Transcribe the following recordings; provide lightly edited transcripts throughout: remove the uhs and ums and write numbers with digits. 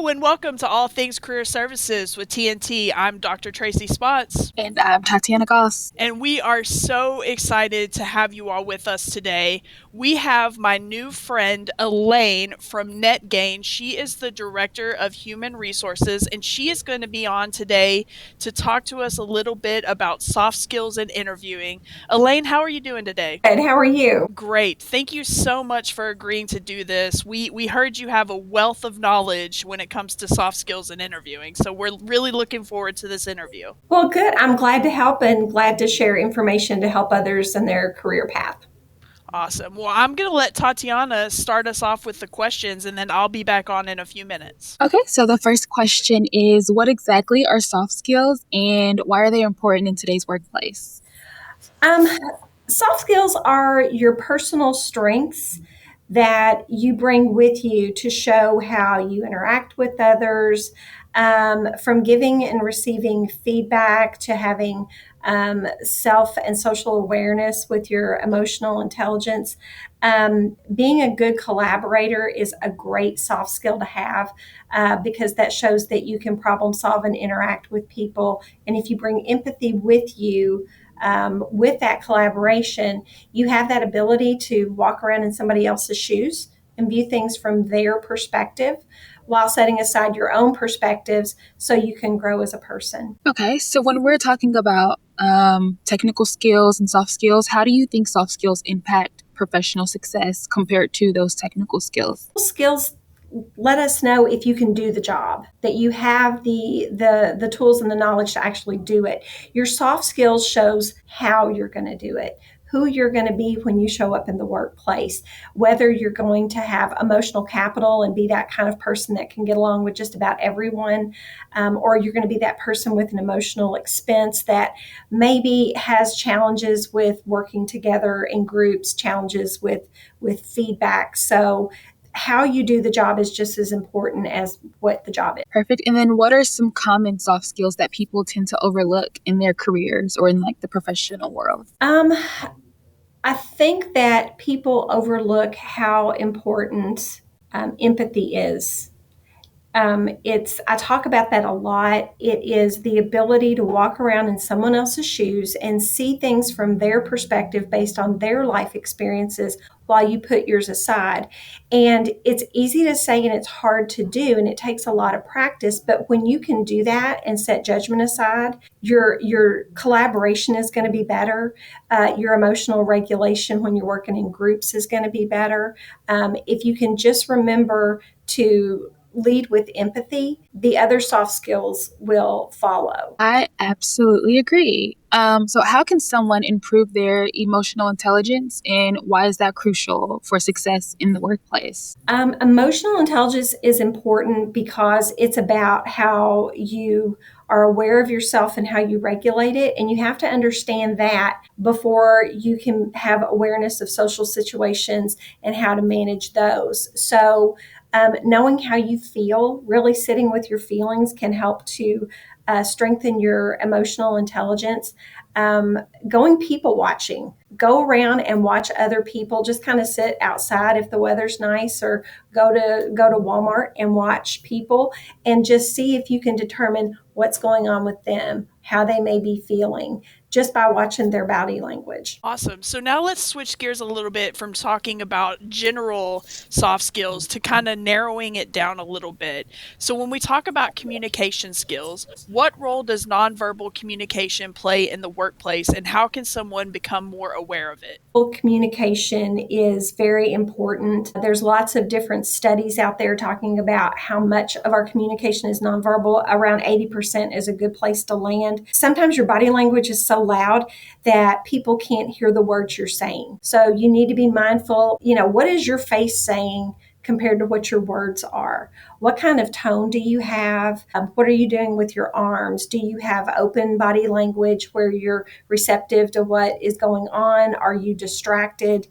Hello and welcome to All Things Career Services with TNT. I'm Dr. Tracy Spots. And I'm Tatiana Goss. And we are so excited to have you all with us today. We have my new friend, Elaine from NetGain. She is the Director of Human Resources, and she is going to be on today to talk to us a little bit about soft skills and interviewing. Elaine, how are you doing today? Good. How are you? Great. Thank you so much for agreeing to do this. We heard you have a wealth of knowledge when it comes to soft skills and interviewing, so we're really looking forward to this interview. Well, good. I'm glad to help and glad to share information to help others in their career path. Awesome. Well, I'm going to let Tatiana start us off with the questions, and then I'll be back on in a few minutes. Okay, so the first question is, what exactly are soft skills and why are they important in today's workplace? Soft skills are your personal strengths that you bring with you to show how you interact with others, from giving and receiving feedback to having self and social awareness with your emotional intelligence. Being a good collaborator is a great soft skill to have because that shows that you can problem solve and interact with people. And if you bring empathy with you, with that collaboration, you have that ability to walk around in somebody else's shoes and view things from their perspective while setting aside your own perspectives so you can grow as a person. Okay, so when we're talking about technical skills and soft skills, how do you think soft skills impact professional success compared to those technical skills? Skills let us know if you can do the job, that you have the tools and the knowledge to actually do it. Your soft skills shows how you're going to do it, who you're going to be when you show up in the workplace, whether you're going to have emotional capital and be that kind of person that can get along with just about everyone, or you're going to be that person with an emotional expense that maybe has challenges with working together in groups, challenges with feedback. So how you do the job is just as important as what the job is. Perfect. And then what are some common soft skills that people tend to overlook in their careers or in like the professional world? I think that people overlook how important empathy is. I talk about that a lot. It is the ability to walk around in someone else's shoes and see things from their perspective based on their life experiences while you put yours aside. And it's easy to say and it's hard to do, and it takes a lot of practice. But when you can do that and set judgment aside, your collaboration is going to be better. Your emotional regulation when you're working in groups is going to be better. If you can just remember to lead with empathy, the other soft skills will follow. I absolutely agree. So how can someone improve their emotional intelligence and why is that crucial for success in the workplace? Emotional intelligence is important because it's about how you are aware of yourself and how you regulate it. And you have to understand that before you can have awareness of social situations and how to manage those. So knowing how you feel, really sitting with your feelings can help to strengthen your emotional intelligence. Going people watching, go around and watch other people. Just kind of sit outside if the weather's nice, or go to Walmart and watch people and just see if you can determine what's going on with them, how they may be feeling, just by watching their body language. Awesome. So now let's switch gears a little bit from talking about general soft skills to kind of narrowing it down a little bit. So when we talk about communication skills, what role does nonverbal communication play in the workplace, and how can someone become more aware of it? Communication is very important. There's lots of different studies out there talking about how much of our communication is nonverbal. Around 80% is a good place to land. Sometimes your body language is so loud that people can't hear the words you're saying. So you need to be mindful, what is your face saying compared to what your words are? What kind of tone do you have? What are you doing with your arms? Do you have open body language where you're receptive to what is going on? Are you distracted?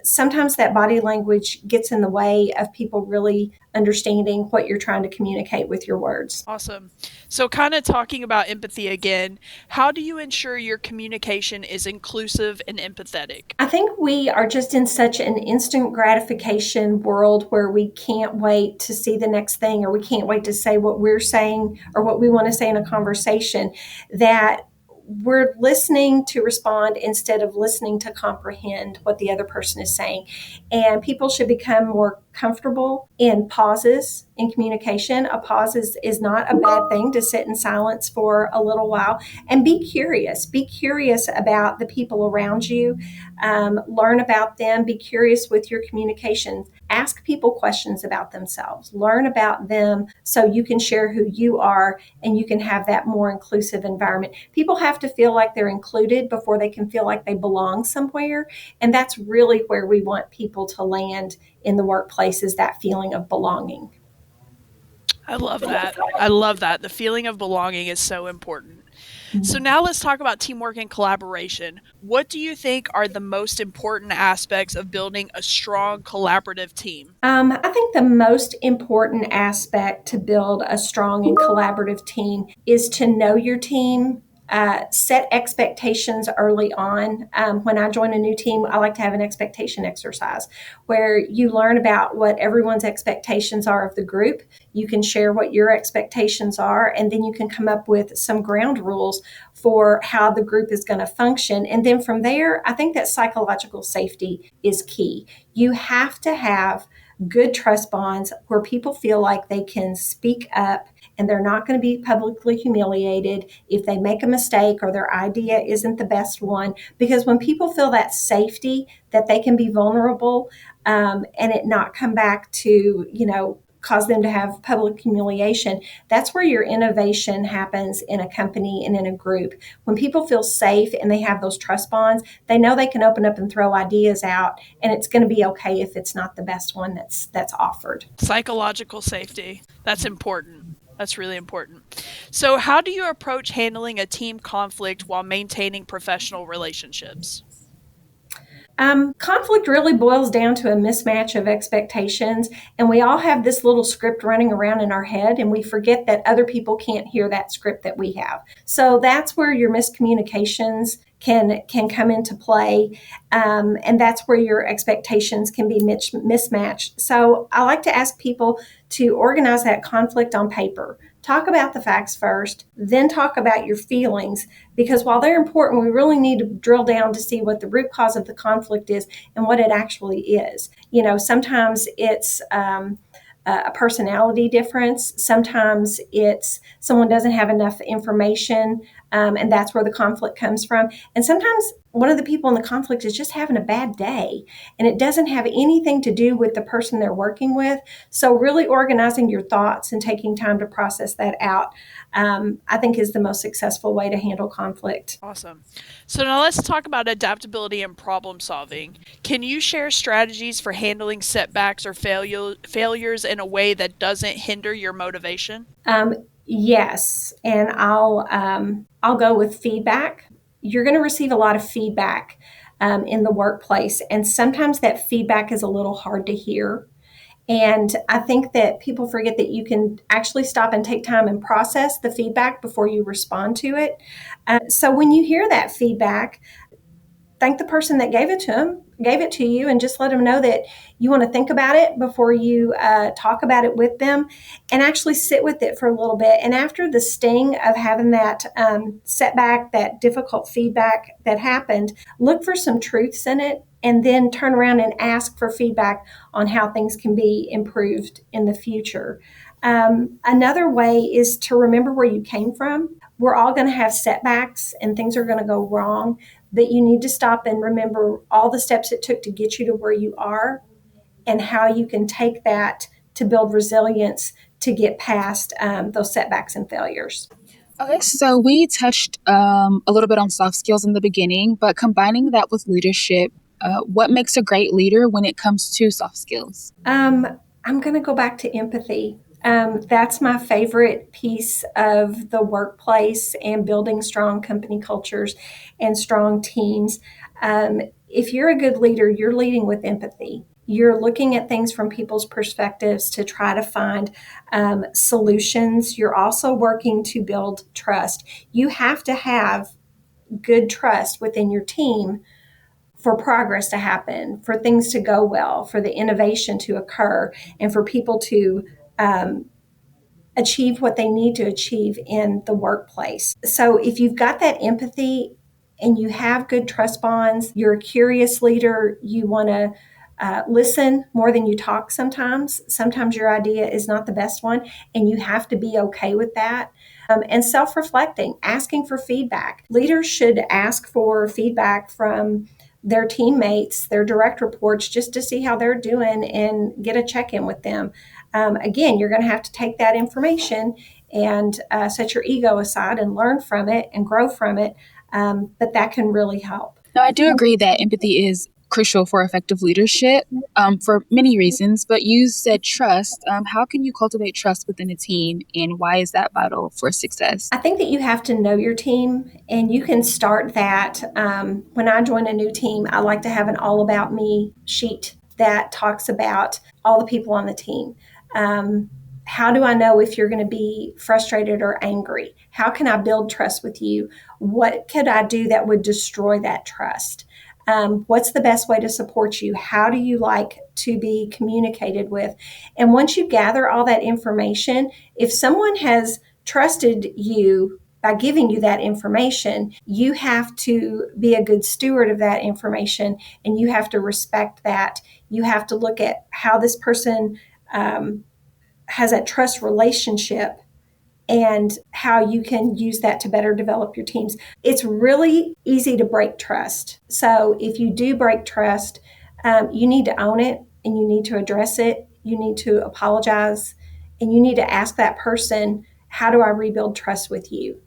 Sometimes that body language gets in the way of people really understanding what you're trying to communicate with your words. Awesome. So kind of talking about empathy again, how do you ensure your communication is inclusive and empathetic? I think we are just in such an instant gratification world where we can't wait to see the next thing, or we can't wait to say what we're saying or what we want to say in a conversation, that we're listening to respond instead of listening to comprehend what the other person is saying. And people should become more comfortable in pauses in communication. A pause is not a bad thing, to sit in silence for a little while and be curious. Be curious about the people around you. Learn about them. Be curious with your communication. Ask people questions about themselves. Learn about them so you can share who you are and you can have that more inclusive environment. People have to feel like they're included before they can feel like they belong somewhere. And that's really where we want people to land in the workplace, is that feeling of belonging. I love that. I love that. The feeling of belonging is so important. So Mhm. now let's talk about teamwork and collaboration. What do you think are the most important aspects of building a strong collaborative team? I think the most important aspect to build a strong and collaborative team is to know your team. Set expectations early on. When I join a new team, I like to have an expectation exercise where you learn about what everyone's expectations are of the group. You can share what your expectations are, and then you can come up with some ground rules for how the group is going to function. And then from there, I think that psychological safety is key. You have to have good trust bonds where people feel like they can speak up and they're not going to be publicly humiliated if they make a mistake or their idea isn't the best one. Because when people feel that safety, that they can be vulnerable, and it not come back to, cause them to have public humiliation, that's where your innovation happens in a company and in a group. When people feel safe and they have those trust bonds, they know they can open up and throw ideas out, and it's going to be okay if it's not the best one that's offered. Psychological safety. That's important. That's really important. So, how do you approach handling a team conflict while maintaining professional relationships? Conflict really boils down to a mismatch of expectations, and we all have this little script running around in our head, and we forget that other people can't hear that script that we have. So that's where your miscommunications can come into play, and that's where your expectations can be mismatched. So I like to ask people to organize that conflict on paper. Talk about the facts first, then talk about your feelings, because while they're important, we really need to drill down to see what the root cause of the conflict is and what it actually is. Sometimes it's a personality difference. Sometimes it's someone doesn't have enough information, and that's where the conflict comes from. And sometimes one of the people in the conflict is just having a bad day, and it doesn't have anything to do with the person they're working with. So really organizing your thoughts and taking time to process that out, I think, is the most successful way to handle conflict. Awesome. So now let's talk about adaptability and problem solving. Can you share strategies for handling setbacks or failures in a way that doesn't hinder your motivation? Yes, and I'll go with feedback. You're going to receive a lot of feedback in the workplace, and sometimes that feedback is a little hard to hear. And I think that people forget that you can actually stop and take time and process the feedback before you respond to it. So when you hear that feedback, thank the person that gave it to you, and just let them know that you want to think about it before you talk about it with them, and actually sit with it for a little bit. And after the sting of having that setback, that difficult feedback that happened, look for some truths in it, and then turn around and ask for feedback on how things can be improved in the future. Another way is to remember where you came from. We're all going to have setbacks and things are going to go wrong, but you need to stop and remember all the steps it took to get you to where you are, and how you can take that to build resilience to get past those setbacks and failures. Okay, so we touched a little bit on soft skills in the beginning, but combining that with leadership, what makes a great leader when it comes to soft skills? I'm going to go back to empathy. That's my favorite piece of the workplace and building strong company cultures and strong teams. If you're a good leader, you're leading with empathy. You're looking at things from people's perspectives to try to find solutions. You're also working to build trust. You have to have good trust within your team for progress to happen, for things to go well, for the innovation to occur, and for people to achieve what they need to achieve in the workplace. So if you've got that empathy and you have good trust bonds, you're a curious leader, you want to listen more than you talk sometimes. Sometimes your idea is not the best one, and you have to be okay with that. And self reflecting, asking for feedback. Leaders should ask for feedback from their teammates, their direct reports, just to see how they're doing and get a check in with them. Again, you're going to have to take that information and set your ego aside and learn from it and grow from it. But that can really help. Now, I do agree that empathy is crucial for effective leadership for many reasons, but you said trust. How can you cultivate trust within a team, and why is that vital for success? I think that you have to know your team, and you can start that. When I join a new team, I like to have an all about me sheet that talks about all the people on the team. How do I know if you're going to be frustrated or angry? How can I build trust with you? What could I do that would destroy that trust? What's the best way to support you? How do you like to be communicated with? And once you gather all that information, if someone has trusted you by giving you that information, you have to be a good steward of that information, and you have to respect that. You have to look at how this person has a trust relationship and how you can use that to better develop your teams. It's really easy to break trust. So if you do break trust, you need to own it and you need to address it. You need to apologize and you need to ask that person, how do I rebuild trust with you?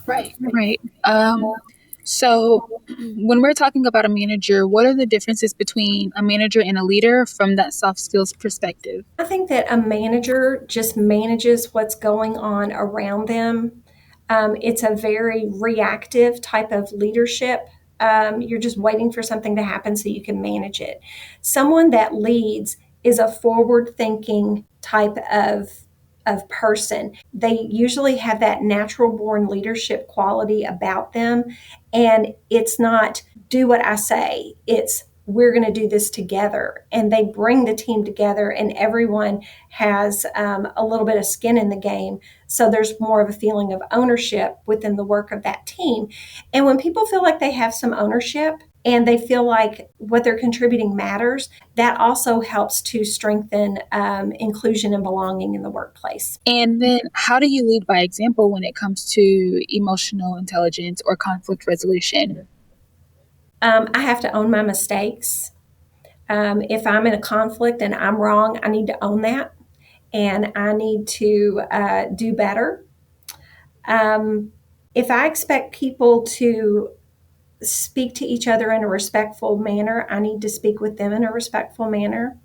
Right. So when we're talking about a manager, what are the differences between a manager and a leader from that soft skills perspective? I think that a manager just manages what's going on around them. It's a very reactive type of leadership. You're just waiting for something to happen so you can manage it. Someone that leads is a forward thinking type of person. They usually have that natural born leadership quality about them. And it's not do what I say, it's we're going to do this together. And they bring the team together, and everyone has a little bit of skin in the game. So there's more of a feeling of ownership within the work of that team. And when people feel like they have some ownership and they feel like what they're contributing matters, that also helps to strengthen inclusion and belonging in the workplace. And then how do you lead by example when it comes to emotional intelligence or conflict resolution? I have to own my mistakes. If I'm in a conflict and I'm wrong, I need to own that and I need to do better. If I expect people to speak to each other in a respectful manner, I need to speak with them in a respectful manner.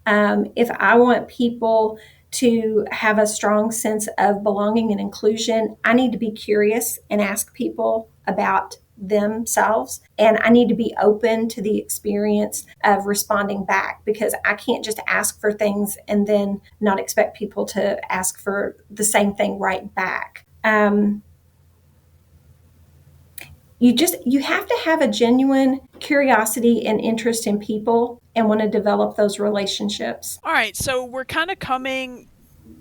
If I want people to have a strong sense of belonging and inclusion, I need to be curious and ask people about themselves. And I need to be open to the experience of responding back, because I can't just ask for things and then not expect people to ask for the same thing right back. You have to have a genuine curiosity and interest in people and want to develop those relationships. All right, so we're kind of coming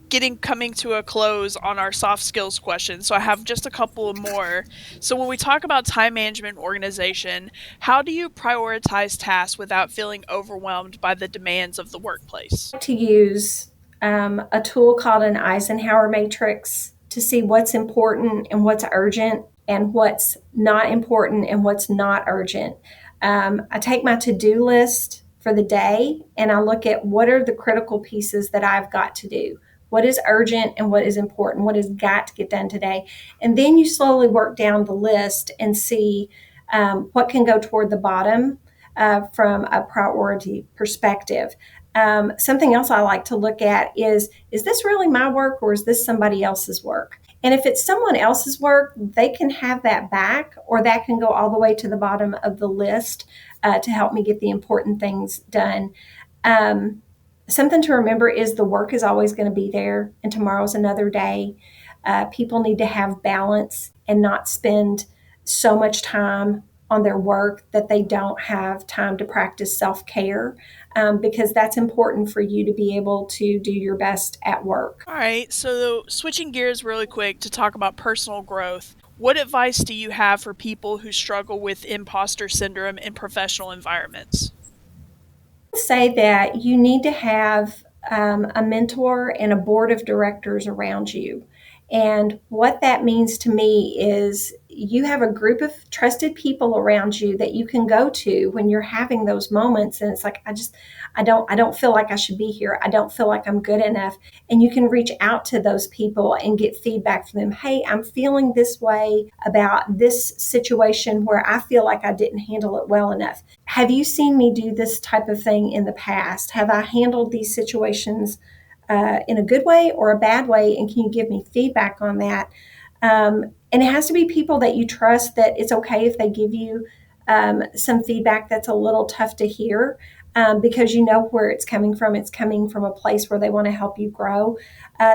to a close on our soft skills questions. So I have just a couple more. So when we talk about time management and organization, how do you prioritize tasks without feeling overwhelmed by the demands of the workplace? To use a tool called an Eisenhower matrix to see what's important and what's urgent and what's not important and what's not urgent. I take my to-do list for the day and I look at what are the critical pieces that I've got to do. What is urgent and what is important? What has got to get done today? And then you slowly work down the list and see what can go toward the bottom from a priority perspective. Something else I like to look at is this really my work or is this somebody else's work? And if it's someone else's work, they can have that back, or that can go all the way to the bottom of the list to help me get the important things done. Something to remember is the work is always going to be there, and tomorrow's another day. People need to have balance and not spend so much time on their work that they don't have time to practice self-care. because that's important for you to be able to do your best at work. All right, so switching gears really quick to talk about personal growth, what advice do you have for people who struggle with imposter syndrome in professional environments? Say that you need to have a mentor and a board of directors around you. And what that means to me is you have a group of trusted people around you that you can go to when you're having those moments and it's like I don't feel like I should be here. I don't feel like I'm good enough. And you can reach out to those people and get feedback from them. Hey, I'm feeling this way about this situation where I feel like I didn't handle it well enough. Have you seen me do this type of thing in the past? Have I handled these situations in a good way or a bad way? And can you give me feedback on that? And it has to be people that you trust, that it's okay if they give you some feedback that's a little tough to hear, because you know where it's coming from. It's coming from a place where they want to help you grow.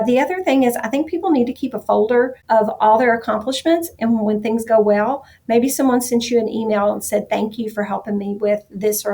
The other thing is, I think people need to keep a folder of all their accomplishments. And when things go well, maybe someone sent you an email and said, thank you for helping me with this or